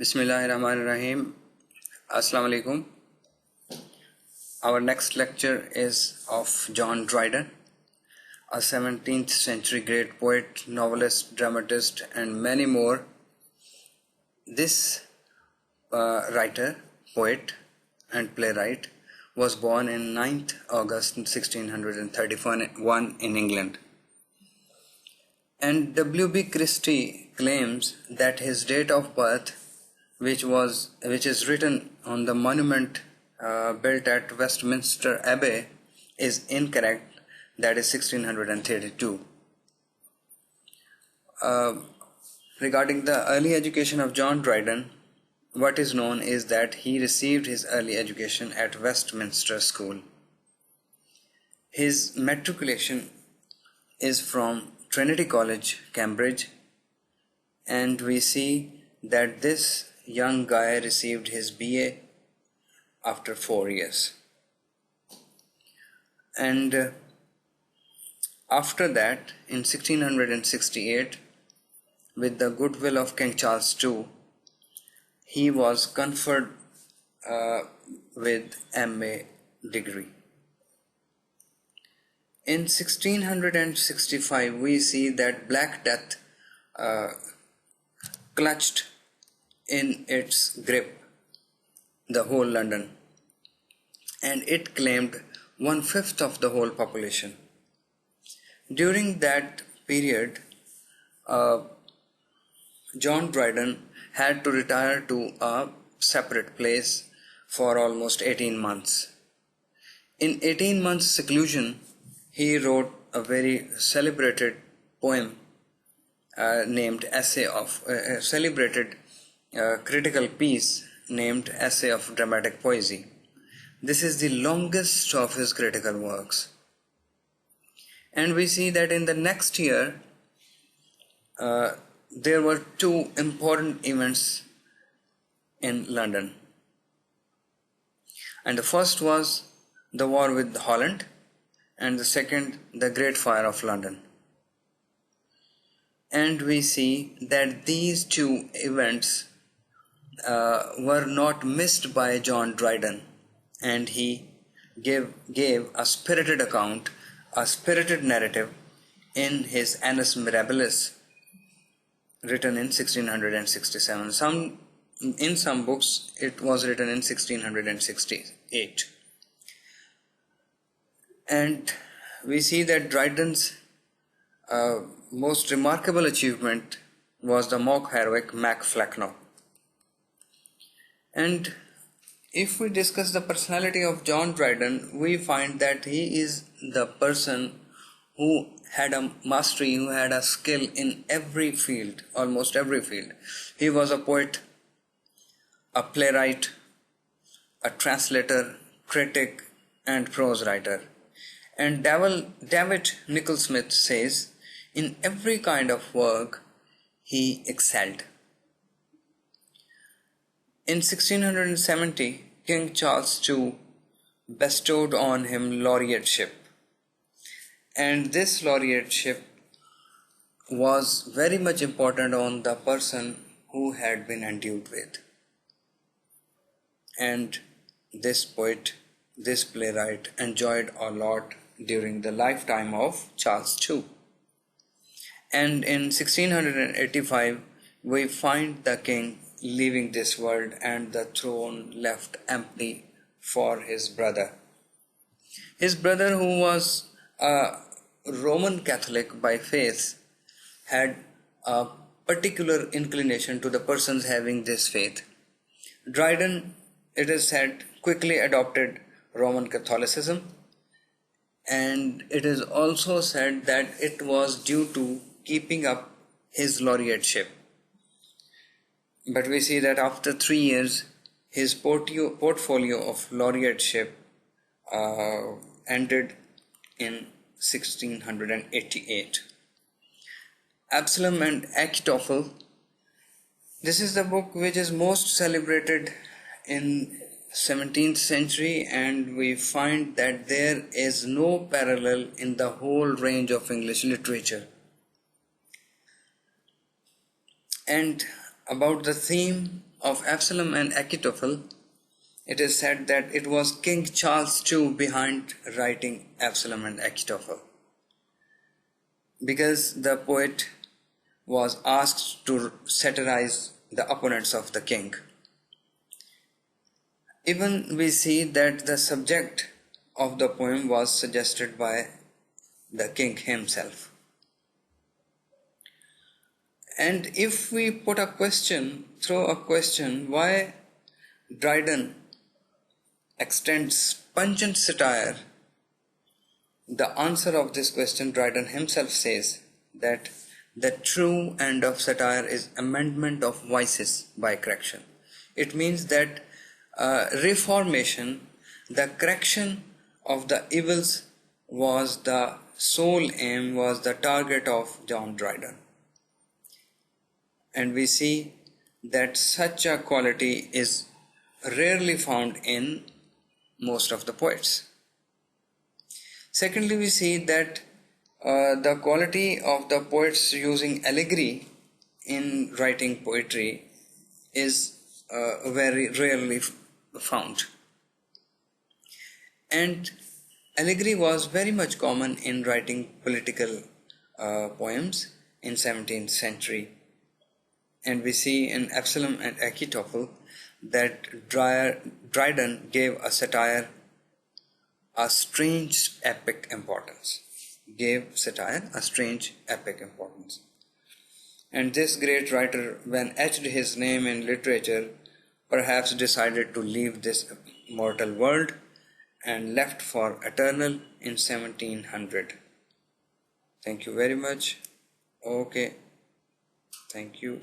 Bismillahirrahmanirrahim. Assalamu alaikum. Our next lecture is of John Dryden, a 17th century great poet, novelist, dramatist, and many more. This writer, poet, and playwright was born in 9th August 1631 in England. And W.B. Christie claims that his date of birth, which is written on the monument built at Westminster Abbey, is incorrect. That is 1632. Regarding the early education of John Dryden, what is known is that he received his early education at Westminster School. His matriculation is from Trinity College, Cambridge, and we see that this young guy received his BA after 4 years. And after that, in 1668, with the goodwill of King Charles II, he was conferred with MA degree. In 1665, we see that Black Death clutched in its grip the whole London, and it claimed 1/5 of the whole population. During that period, John Dryden had to retire to a separate place for almost 18 months. In 18 months seclusion, he wrote a very celebrated poem named celebrated critical piece named Essay of Dramatic Poesy. This is the longest of his critical works. And we see that in the next year, there were two important events in London. And the first was the war with Holland, and the second, the Great Fire of London. And we see that these two events were not missed by John Dryden, and he gave a spirited account, a spirited narrative in his Annus Mirabilis, written in 1667. In some books it was written in 1668. And we see that Dryden's most remarkable achievement was the mock heroic Mac Flecknoe. And if we discuss the personality of John Dryden, we find that he is the person who had a mastery, who had a skill in every field, almost every field. He was a poet, a playwright, a translator, critic, and prose writer. And David Nicholsmith says, in every kind of work, he excelled. In 1670, King Charles II bestowed on him laureateship. And this laureateship was very much important on the person who had been endued with. And this poet, this playwright, enjoyed a lot during the lifetime of Charles II. And in 1685, we find the king leaving this world and the throne left empty for his brother. His brother, who was a Roman Catholic by faith, had a particular inclination to the persons having this faith. Dryden, it is said, quickly adopted Roman Catholicism, and it is also said that it was due to keeping up his laureateship. But we see that after 3 years, his portfolio of laureateship ended in 1688. Absalom and Achitophel. This is the book which is most celebrated in 17th century, and we find that there is no parallel in the whole range of English literature. And about the theme of Absalom and Achitophel, it is said that it was King Charles II behind writing Absalom and Achitophel, because the poet was asked to satirize the opponents of the king. Even we see that the subject of the poem was suggested by the king himself. And if we put a question, throw a question, why Dryden extends pungent satire, the answer of this question, Dryden himself says that the true end of satire is amendment of vices by correction. It means that reformation, the correction of the evils was the sole aim, was the target of John Dryden. And we see that such a quality is rarely found in most of the poets. Secondly, we see that the quality of the poets using allegory in writing poetry is very rarely found. And allegory was very much common in writing political poems in 17th century. And we see in Absalom and Achitophel that Dryden gave a satire a strange epic importance. And this great writer, when etched his name in literature, perhaps decided to leave this mortal world and left for eternal in 1700. Thank you very much. Okay. Thank you.